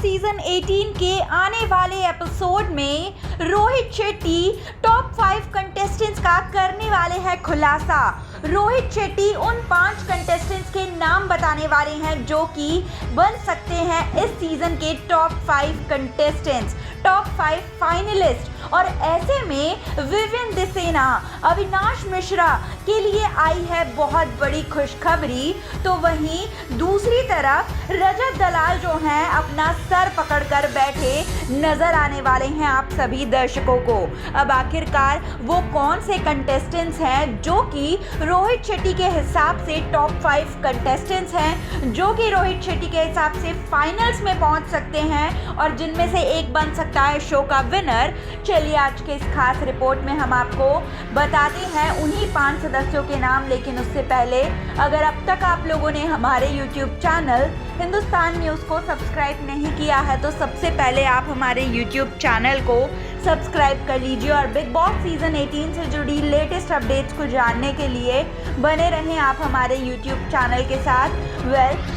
Season 18 के आने वाले एपिसोड में रोहित शेट्टी टॉप 5 कंटेस्टेंट्स का करने वाले हैं खुलासा। रोहित शेट्टी उन 5 कंटेस्टेंट्स के नाम बताने वाले हैं जो कि बन सकते हैं इस सीजन के टॉप 5 कंटेस्टेंट्स, टॉप 5 फाइनलिस्ट। और ऐसे में विवियन दिसेना, अविनाश मिश्रा के लिए आई है बहुत बड़ी खुशखबरी। तो वहीं दूसरी तरफ रजत दलाल जो हैं अपना सर पकड़कर बैठे नजर आने वाले हैं आप सभी दर्शकों को। अब आखिरकार वो कौन से कंटेस्टेंट्स हैं जो कि रोहित शेट्टी के हिसाब से टॉप 5 कंटेस्टेंट्स हैं, जो कि रोहित शेट्टी के हिसाब से फाइनल्स में पहुंच सकते हैं और जिनमें से एक बन सकता है शो का विनर। चलिए आज के इस खास रिपोर्ट में हम आपको बताते हैं उन्हीं 5 सदस्यों के नाम। लेकिन उससे पहले अगर अब तक आप लोगों ने हमारे YouTube चैनल हिंदुस्तान न्यूज़ को सब्सक्राइब नहीं किया है तो सबसे पहले आप हमारे YouTube चैनल को सब्सक्राइब कर लीजिए और बिग बॉस सीजन 18 से जुड़ी लेटेस्ट अपडेट्स को जानने के लिए बने रहें आप हमारे YouTube चैनल के साथ।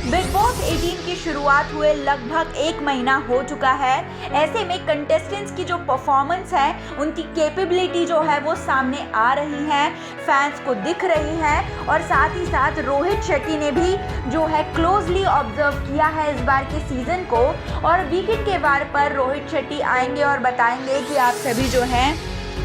बिग बॉस 18 की शुरुआत हुए लगभग 1 महीना हो चुका है। ऐसे में कंटेस्टेंट्स की जो परफॉर्मेंस है, उनकी कैपेबिलिटी जो है वो सामने आ रही है, फैंस को दिख रही है। और साथ ही साथ रोहित शेट्टी ने भी जो है क्लोजली ऑब्जर्व किया है इस बार के सीजन को। और वीकेंड के बार पर रोहित शेट्टी आएंगे और बताएंगे कि आप सभी जो हैं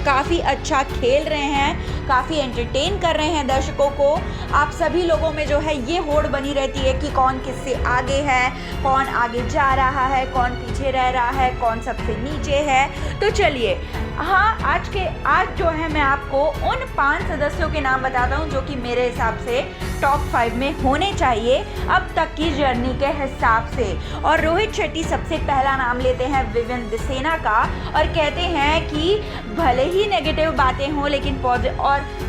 काफ़ी अच्छा खेल रहे हैं, काफ़ी एंटरटेन कर रहे हैं दर्शकों को। आप सभी लोगों में जो है ये होड़ बनी रहती है कि कौन किससे आगे है, कौन आगे जा रहा है, कौन पीछे रह रहा है, कौन सबसे नीचे है। तो चलिए आज जो है मैं आपको उन 5 सदस्यों के नाम बताता हूँ जो कि मेरे हिसाब से टॉप 5 में होने चाहिए अब तक की जर्नी के हिसाब से। और रोहित शेट्टी सबसे पहला नाम लेते हैं विवियन दिसेना का और कहते हैं कि भले ही नेगेटिव बातें हों लेकिन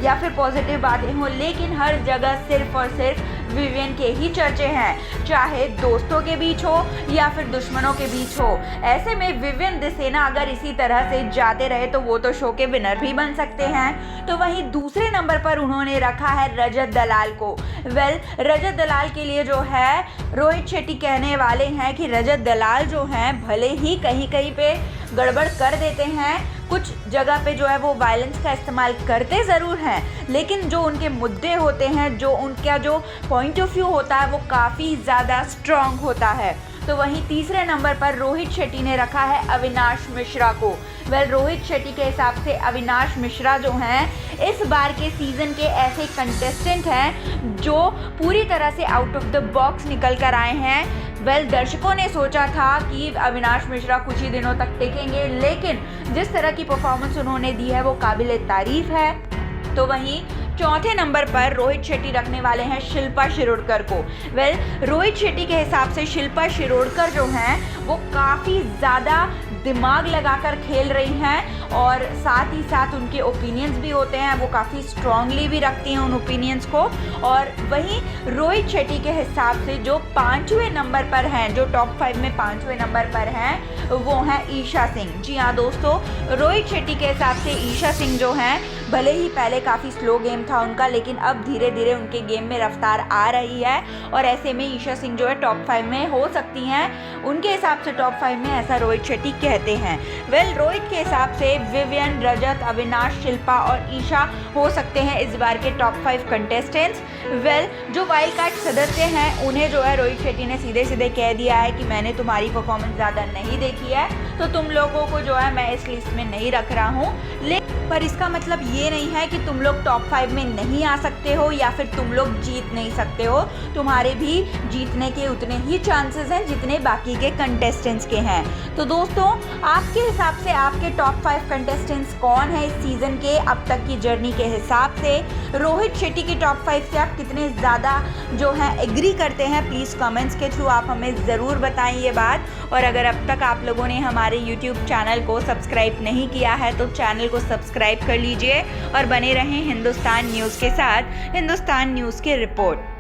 या फिर पॉजिटिव बातें हों, लेकिन हर जगह सिर्फ और सिर्फ विवियन के ही चर्चे हैं, चाहे दोस्तों के बीच हो या फिर दुश्मनों के बीच हो। ऐसे में विवियन दिसेना अगर इसी तरह से जाते रहे तो वो तो शो के विनर भी बन सकते हैं। तो वहीं दूसरे नंबर पर उन्होंने रखा है रजत दलाल को। रजत दलाल के लिए जो है रोहित शेट्टी कहने वाले हैं कि रजत दलाल जो हैं भले ही कहीं कहीं पे गड़बड़ कर देते हैं, कुछ जगह पे जो है वो वायलेंस का इस्तेमाल करते ज़रूर हैं, लेकिन जो उनके मुद्दे होते हैं, जो उनका जो पॉइंट ऑफ व्यू होता है वो काफ़ी ज़्यादा स्ट्रॉन्ग होता है। तो वहीं तीसरे नंबर पर रोहित शेट्टी ने रखा है अविनाश मिश्रा को। रोहित शेट्टी के हिसाब से अविनाश मिश्रा जो हैं इस बार के सीज़न के ऐसे कंटेस्टेंट हैं जो पूरी तरह से आउट ऑफ द बॉक्स निकल कर आए हैं। दर्शकों ने सोचा था कि अविनाश मिश्रा कुछ ही दिनों तक टिकेंगे, लेकिन जिस तरह की परफॉर्मेंस उन्होंने दी है वो काबिल तारीफ है। तो वहीं चौथे नंबर पर रोहित शेट्टी रखने वाले हैं शिल्पा शिरोडकर को। रोहित शेट्टी के हिसाब से शिल्पा शिरोडकर जो हैं वो काफ़ी ज़्यादा दिमाग लगाकर खेल रही हैं और साथ ही साथ उनके ओपिनियंस भी होते हैं, वो काफ़ी स्ट्रांगली भी रखती हैं उन ओपिनियंस को। और वहीं रोहित शेट्टी के हिसाब से जो 5वें नंबर पर हैं, जो टॉप 5 में 5वें नंबर पर हैं, वो हैं ईशा सिंह। जी हाँ दोस्तों, रोहित शेट्टी के हिसाब से ईशा सिंह जो हैं भले ही पहले काफ़ी स्लो गेम था उनका, लेकिन अब धीरे धीरे उनके गेम में रफ्तार आ रही है और ऐसे में ईशा सिंह जो है टॉप 5 में हो सकती हैं। उनके हिसाब से टॉप 5 में ऐसा रोहित शेट्टी कहते हैं। रोहित के हिसाब से विवियन, रजत, अविनाश, शिल्पा और ईशा हो सकते हैं इस बार के टॉप 5 कंटेस्टेंट्स। जो वाइल्ड कार्ड सदस्य हैं उन्हें जो है रोहित शेट्टी ने सीधे सीधे कह दिया है कि मैंने तुम्हारी परफॉर्मेंस ज़्यादा नहीं देखी है तो तुम लोगों को जो है मैं इस लिस्ट में नहीं रख रहा हूँ। पर इसका मतलब ये नहीं है कि तुम लोग टॉप 5 में नहीं आ सकते हो या फिर तुम लोग जीत नहीं सकते हो। तुम्हारे भी जीतने के उतने ही चांसेस हैं जितने बाकी के कंटेस्टेंट्स के हैं। तो दोस्तों, आपके हिसाब से आपके टॉप 5 कंटेस्टेंट्स कौन है इस सीज़न के अब तक की जर्नी के हिसाब से? रोहित शेट्टी की टॉप 5 से आप कितने ज़्यादा जो है एग्री करते हैं? प्लीज़ कमेंट्स के थ्रू आप हमें ज़रूर बताएं ये बात। और अगर अब तक आप लोगों ने हमारे YouTube चैनल को सब्सक्राइब नहीं किया है तो चैनल को सब्सक्राइब कर लीजिए और बने रहें हिंदुस्तान न्यूज़ के साथ। हिंदुस्तान न्यूज़ की रिपोर्ट।